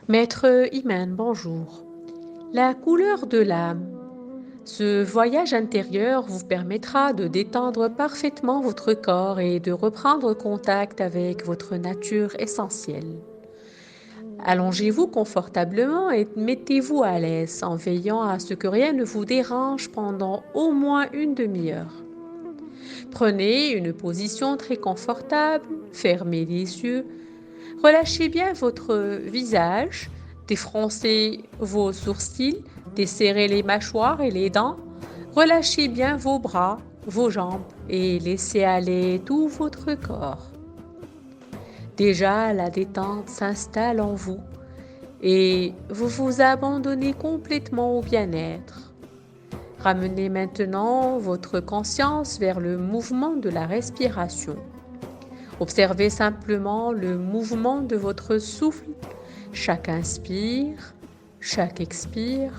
Maître Iman, bonjour. La couleur de l'âme. Ce voyage intérieur vous permettra de détendre parfaitement votre corps et de reprendre contact avec votre nature essentielle. Allongez-vous confortablement et mettez-vous à l'aise en veillant à ce que rien ne vous dérange pendant au moins une demi-heure. Prenez une position très confortable, fermez les yeux, relâchez bien votre visage, défroncez vos sourcils, desserrez les mâchoires et les dents, relâchez bien vos bras, vos jambes et laissez aller tout votre corps. Déjà, la détente s'installe en vous et vous vous abandonnez complètement au bien-être. Ramenez maintenant votre conscience vers le mouvement de la respiration. Observez simplement le mouvement de votre souffle, chaque inspire, chaque expire.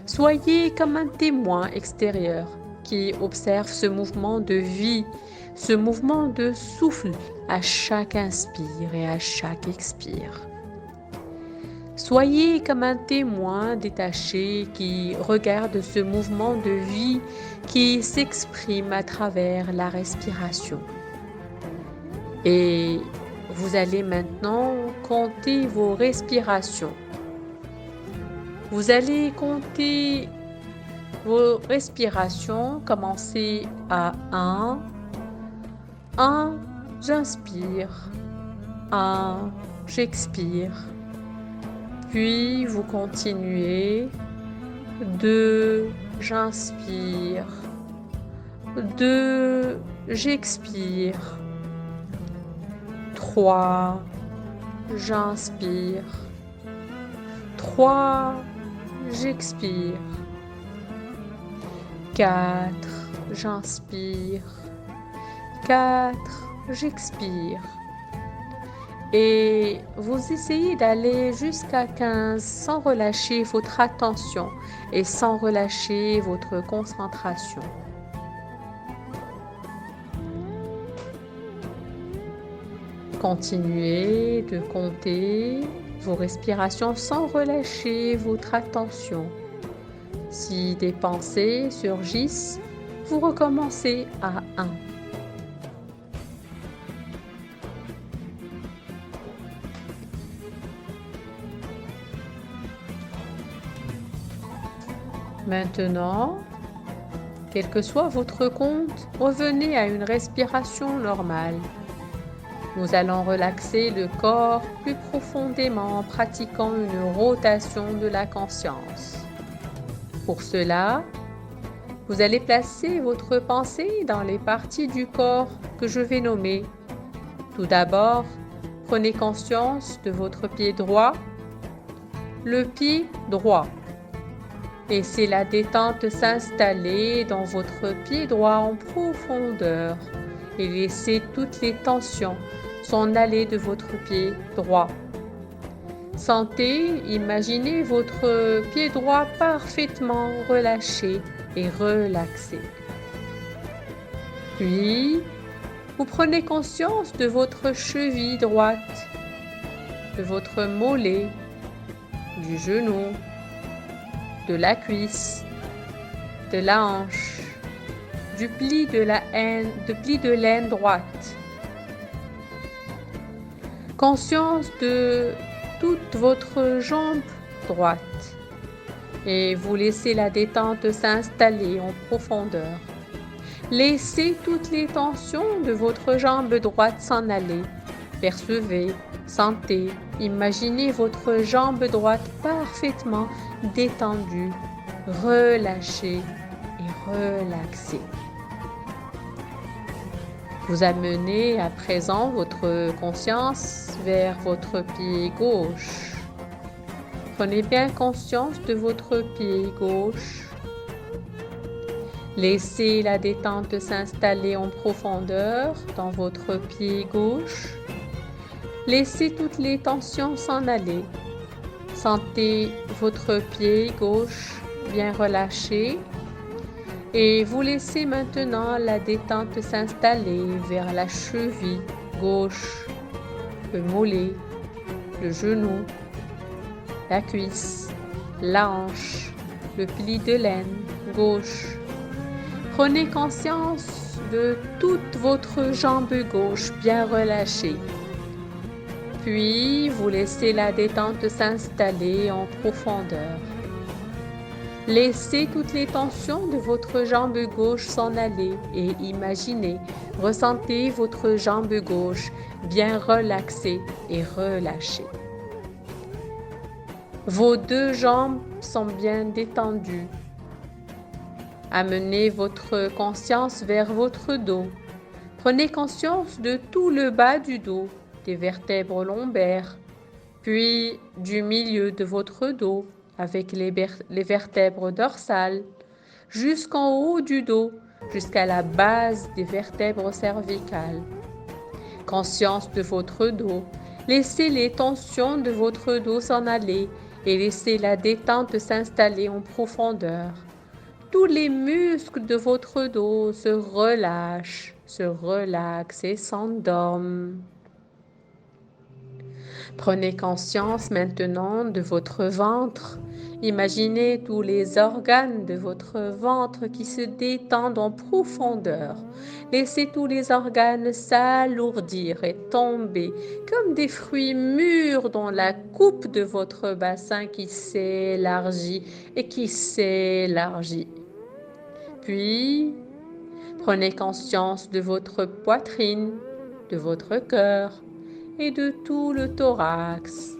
Soyez comme un témoin extérieur qui observe ce mouvement de vie, ce mouvement de souffle à chaque inspire et à chaque expire. Soyez comme un témoin détaché qui regarde ce mouvement de vie qui s'exprime à travers la respiration. Et vous allez maintenant compter vos respirations. Vous allez compter vos respirations, commencez à 1. 1, j'inspire. 1, j'expire. Puis vous continuez. 2, j'inspire. 2, j'expire. 3, j'inspire. 3, j'expire. 4, j'inspire. 4, j'expire. Et vous essayez d'aller jusqu'à 15 sans relâcher votre attention et sans relâcher votre concentration. Continuez de compter vos respirations sans relâcher votre attention. Si des pensées surgissent, vous recommencez à 1. Maintenant, quel que soit votre compte, revenez à une respiration normale. Nous allons relaxer le corps plus profondément en pratiquant une rotation de la conscience. Pour cela, vous allez placer votre pensée dans les parties du corps que je vais nommer. Tout d'abord, prenez conscience de votre pied droit, le pied droit. Laissez la détente s'installer dans votre pied droit en profondeur et laissez toutes les tensions s'en aller de votre pied droit. Sentez, imaginez votre pied droit parfaitement relâché et relaxé. Puis, vous prenez conscience de votre cheville droite, de votre mollet, du genou, de la cuisse, de la hanche, du pli de l'aine droite. Conscience de toute votre jambe droite et vous laissez la détente s'installer en profondeur. Laissez toutes les tensions de votre jambe droite s'en aller. Percevez, sentez, imaginez votre jambe droite parfaitement détendue, relâchée et relaxée. Vous amenez à présent votre conscience vers votre pied gauche. Prenez bien conscience de votre pied gauche. Laissez la détente s'installer en profondeur dans votre pied gauche. Laissez toutes les tensions s'en aller. Sentez votre pied gauche bien relâché. Et vous laissez maintenant la détente s'installer vers la cheville gauche, le mollet, le genou, la cuisse, la hanche, le pli de laine gauche. Prenez conscience de toute votre jambe gauche bien relâchée. Puis, vous laissez la détente s'installer en profondeur. Laissez toutes les tensions de votre jambe gauche s'en aller et imaginez, ressentez votre jambe gauche bien relaxée et relâchée. Vos deux jambes sont bien détendues. Amenez votre conscience vers votre dos. Prenez conscience de tout le bas du dos, des vertèbres lombaires, puis du milieu de votre dos avec les vertèbres dorsales, jusqu'en haut du dos, jusqu'à la base des vertèbres cervicales. Conscience de votre dos. Laissez les tensions de votre dos s'en aller et laissez la détente s'installer en profondeur. Tous les muscles de votre dos se relâchent, se relaxent et s'endorment. Prenez conscience maintenant de votre ventre. Imaginez tous les organes de votre ventre qui se détendent en profondeur. Laissez tous les organes s'alourdir et tomber comme des fruits mûrs dans la coupe de votre bassin qui s'élargit et qui s'élargit. Puis, prenez conscience de votre poitrine, de votre cœur et de tout le thorax.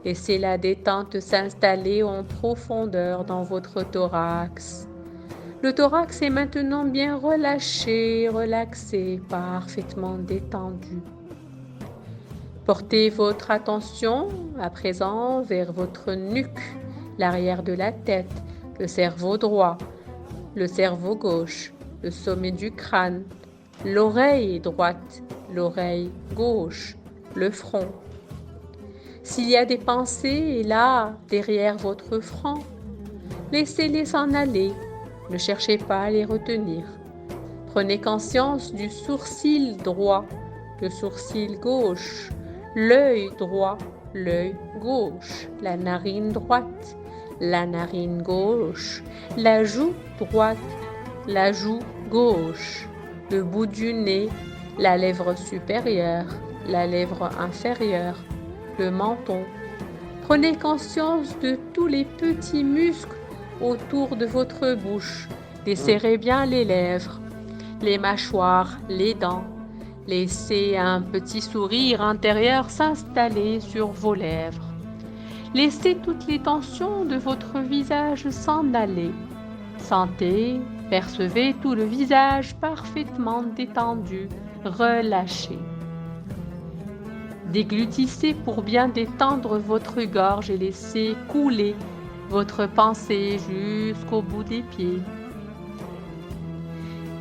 Laissez la détente s'installer en profondeur dans votre thorax. Le thorax est maintenant bien relâché, relaxé, parfaitement détendu. Portez votre attention à présent vers votre nuque, l'arrière de la tête, le cerveau droit, le cerveau gauche, le sommet du crâne, l'oreille droite, l'oreille gauche, le front. S'il y a des pensées là, derrière votre front, laissez-les s'en aller. Ne cherchez pas à les retenir. Prenez conscience du sourcil droit, le sourcil gauche, l'œil droit, l'œil gauche, la narine droite, la narine gauche, la joue droite, la joue gauche, le bout du nez, la lèvre supérieure, la lèvre inférieure, le menton. Prenez conscience de tous les petits muscles autour de votre bouche. Desserrez bien les lèvres, les mâchoires, les dents. Laissez un petit sourire intérieur s'installer sur vos lèvres. Laissez toutes les tensions de votre visage s'en aller. Sentez, percevez tout le visage parfaitement détendu, relâché. Déglutissez pour bien détendre votre gorge et laissez couler votre pensée jusqu'au bout des pieds.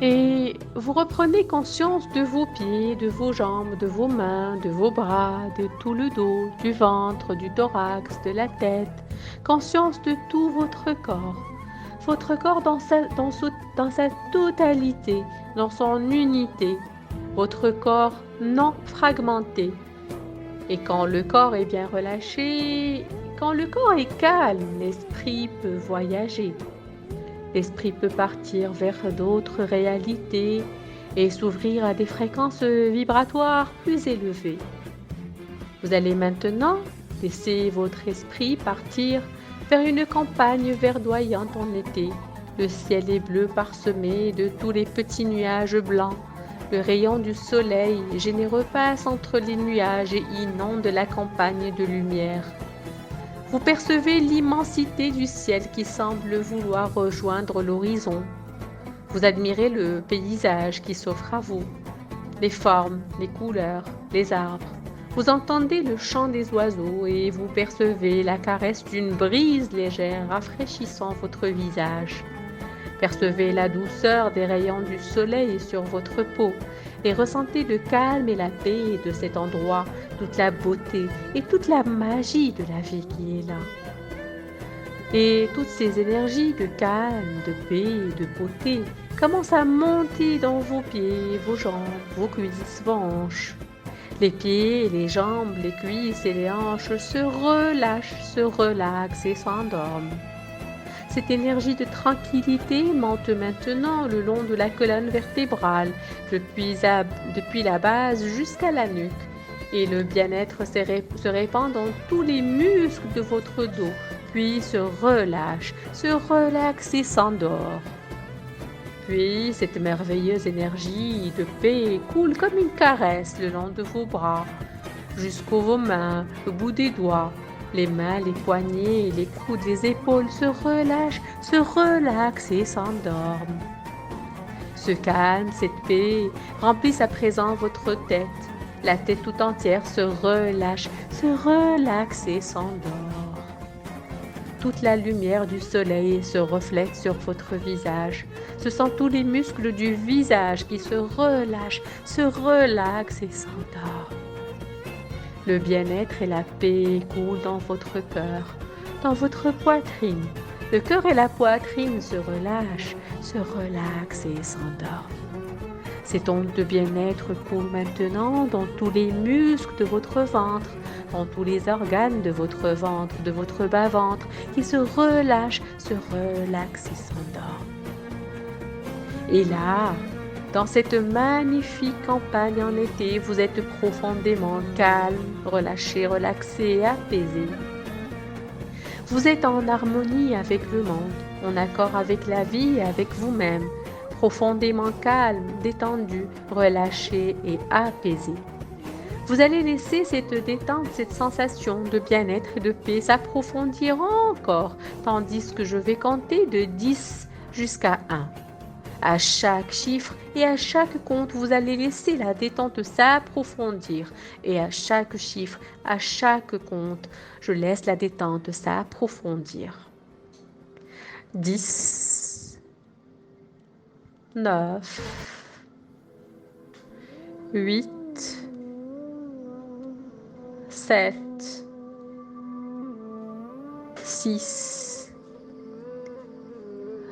Et vous reprenez conscience de vos pieds, de vos jambes, de vos mains, de vos bras, de tout le dos, du ventre, du thorax, de la tête. Conscience de tout votre corps. Votre corps dans sa totalité, dans son unité. Votre corps non fragmenté. Et quand le corps est bien relâché, quand le corps est calme, l'esprit peut voyager. L'esprit peut partir vers d'autres réalités et s'ouvrir à des fréquences vibratoires plus élevées. Vous allez maintenant laisser votre esprit partir vers une campagne verdoyante en été. Le ciel est bleu parsemé de tous les petits nuages blancs. Le rayon du soleil généreux passe entre les nuages et inonde la campagne de lumière. Vous percevez l'immensité du ciel qui semble vouloir rejoindre l'horizon. Vous admirez le paysage qui s'offre à vous, les formes, les couleurs, les arbres. Vous entendez le chant des oiseaux et vous percevez la caresse d'une brise légère rafraîchissant votre visage. Percevez la douceur des rayons du soleil sur votre peau et ressentez le calme et la paix de cet endroit, toute la beauté et toute la magie de la vie qui est là. Et toutes ces énergies de calme, de paix, de beauté commencent à monter dans vos pieds, vos jambes, vos cuisses, vos hanches. Les pieds, les jambes, les cuisses et les hanches se relâchent, se relaxent et s'endorment. Cette énergie de tranquillité monte maintenant le long de la colonne vertébrale, depuis la base jusqu'à la nuque. Et le bien-être se répand dans tous les muscles de votre dos, puis se relaxe et s'endort. Puis cette merveilleuse énergie de paix coule comme une caresse le long de vos bras, jusqu'aux mains, au bout des doigts. Les mains, les poignets, les coudes, les épaules se relaxent et s'endorment. Ce calme, cette paix remplissent à présent votre tête. La tête tout entière se relaxe et s'endort. Toute la lumière du soleil se reflète sur votre visage. Ce sont tous les muscles du visage qui se relaxent et s'endorment. Le bien-être et la paix coulent dans votre cœur, dans votre poitrine. Le cœur et la poitrine se relaxent et s'endorment. Cette onde de bien-être coule maintenant dans tous les muscles de votre ventre, dans tous les organes de votre ventre, de votre bas-ventre, qui se relaxent et s'endorment. Et là, dans cette magnifique campagne en été, vous êtes profondément calme, relâché, relaxé, apaisé. Vous êtes en harmonie avec le monde, en accord avec la vie et avec vous-même, profondément calme, détendu, relâché et apaisé. Vous allez laisser cette détente, cette sensation de bien-être et de paix s'approfondir encore, tandis que je vais compter de 10 jusqu'à 1. À chaque chiffre et à chaque compte, vous allez laisser la détente s'approfondir. Et à chaque chiffre, à chaque compte, je laisse la détente s'approfondir. 10, 9, 8, 7, 6,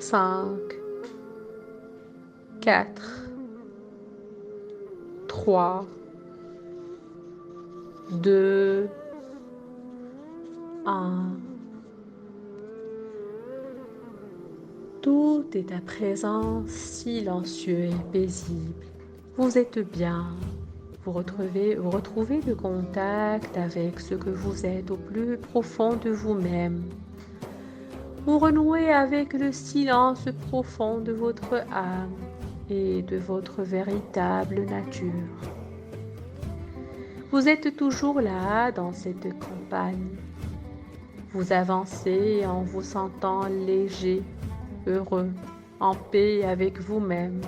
5, 4, 3, 2, 1. Tout est à présent silencieux et paisible. Vous êtes bien. Vous retrouvez le contact avec ce que vous êtes au plus profond de vous-même. Vous renouez avec le silence profond de votre âme et de votre véritable nature. Vous êtes toujours là dans cette campagne. Vous avancez en vous sentant léger, heureux, en paix avec vous-même,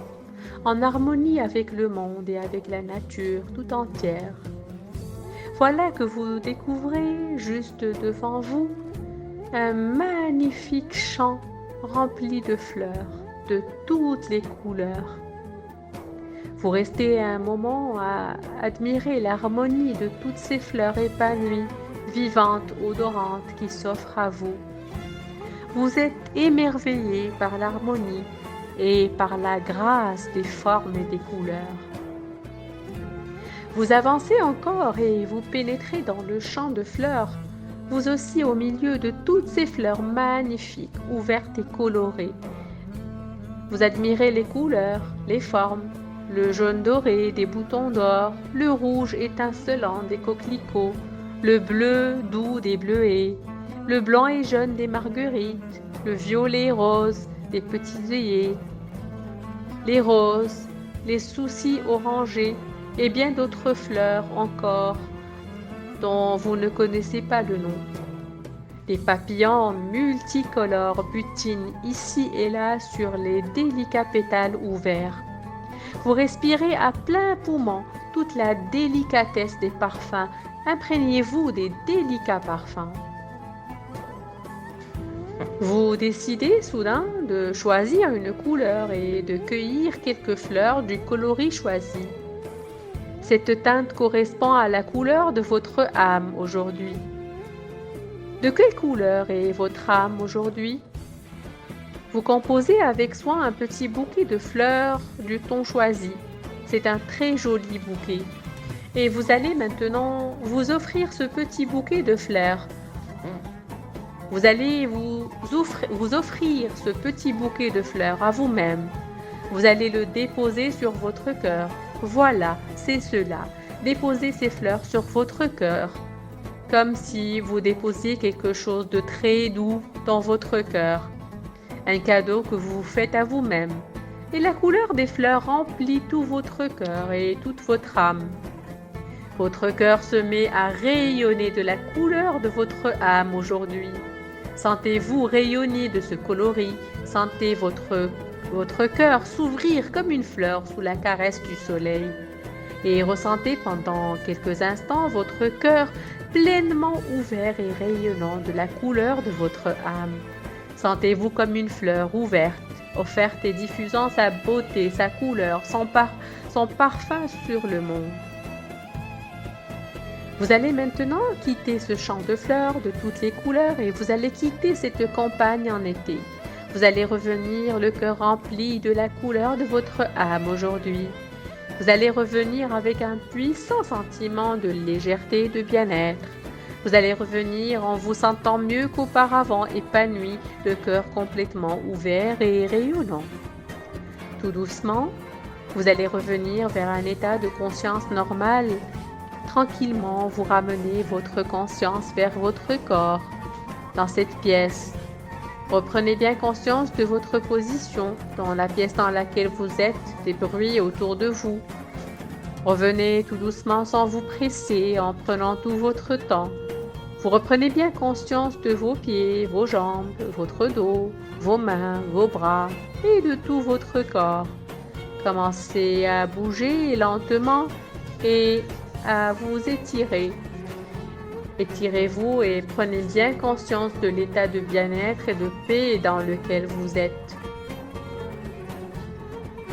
en harmonie avec le monde et avec la nature tout entière. Voilà que vous découvrez juste devant vous un magnifique champ rempli de fleurs de toutes les couleurs. Vous restez un moment à admirer l'harmonie de toutes ces fleurs épanouies, vivantes, odorantes qui s'offrent à vous. Vous êtes émerveillé par l'harmonie et par la grâce des formes et des couleurs. Vous avancez encore et vous pénétrez dans le champ de fleurs, vous aussi au milieu de toutes ces fleurs magnifiques, ouvertes et colorées. Vous admirez les couleurs, les formes, le jaune doré des boutons d'or, le rouge étincelant des coquelicots, le bleu doux des bleuets, le blanc et jaune des marguerites, le violet rose des petits œillets, les roses, les soucis orangés et bien d'autres fleurs encore dont vous ne connaissez pas le nom. Les papillons multicolores butinent ici et là sur les délicats pétales ouverts. Vous respirez à plein poumon toute la délicatesse des parfums. Imprégnez-vous des délicats parfums. Vous décidez soudain de choisir une couleur et de cueillir quelques fleurs du coloris choisi. Cette teinte correspond à la couleur de votre âme aujourd'hui. De quelle couleur est votre âme aujourd'hui? Vous composez avec soin un petit bouquet de fleurs du ton choisi. C'est un très joli bouquet. Et vous allez maintenant vous offrir ce petit bouquet de fleurs. Vous allez vous offrir ce petit bouquet de fleurs à vous-même. Vous allez le déposer sur votre cœur. Voilà, c'est cela. Déposez ces fleurs sur votre cœur, comme si vous déposiez quelque chose de très doux dans votre cœur. Un cadeau que vous faites à vous-même. Et la couleur des fleurs remplit tout votre cœur et toute votre âme. Votre cœur se met à rayonner de la couleur de votre âme aujourd'hui. Sentez-vous rayonner de ce coloris. Sentez votre cœur s'ouvrir comme une fleur sous la caresse du soleil. Et ressentez pendant quelques instants votre cœur pleinement ouvert et rayonnant de la couleur de votre âme. Sentez-vous comme une fleur ouverte, offerte et diffusant sa beauté, sa couleur, son parfum sur le monde. Vous allez maintenant quitter ce champ de fleurs de toutes les couleurs et vous allez quitter cette campagne en été. Vous allez revenir le cœur rempli de la couleur de votre âme aujourd'hui. Vous allez revenir avec un puissant sentiment de légèreté et de bien-être. Vous allez revenir en vous sentant mieux qu'auparavant, épanoui, le cœur complètement ouvert et rayonnant. Tout doucement, vous allez revenir vers un état de conscience normal. Tranquillement, vous ramenez votre conscience vers votre corps, dans cette pièce. Reprenez bien conscience de votre position dans la pièce dans laquelle vous êtes, des bruits autour de vous. Revenez tout doucement sans vous presser, en prenant tout votre temps. Vous reprenez bien conscience de vos pieds, vos jambes, votre dos, vos mains, vos bras et de tout votre corps. Commencez à bouger lentement et à vous étirer. Étirez-vous et prenez bien conscience de l'état de bien-être et de paix dans lequel vous êtes.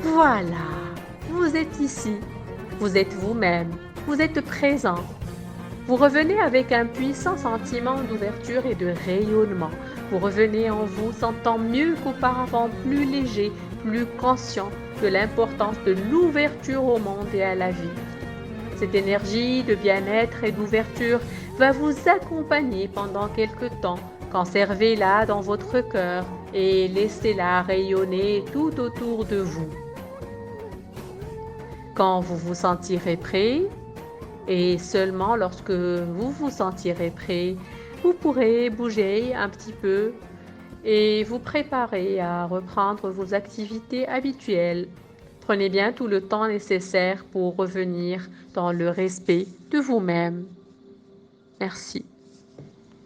Voilà, vous êtes ici, vous êtes vous-même, vous êtes présent. Vous revenez avec un puissant sentiment d'ouverture et de rayonnement. Vous revenez en vous sentant mieux qu'auparavant, plus léger, plus conscient de l'importance de l'ouverture au monde et à la vie. Cette énergie de bien-être et d'ouverture va vous accompagner pendant quelque temps. Conservez-la dans votre cœur et laissez-la rayonner tout autour de vous. Quand vous vous sentirez prêt, et seulement lorsque vous vous sentirez prêt, vous pourrez bouger un petit peu et vous préparer à reprendre vos activités habituelles. Prenez bien tout le temps nécessaire pour revenir dans le respect de vous-même. Merci.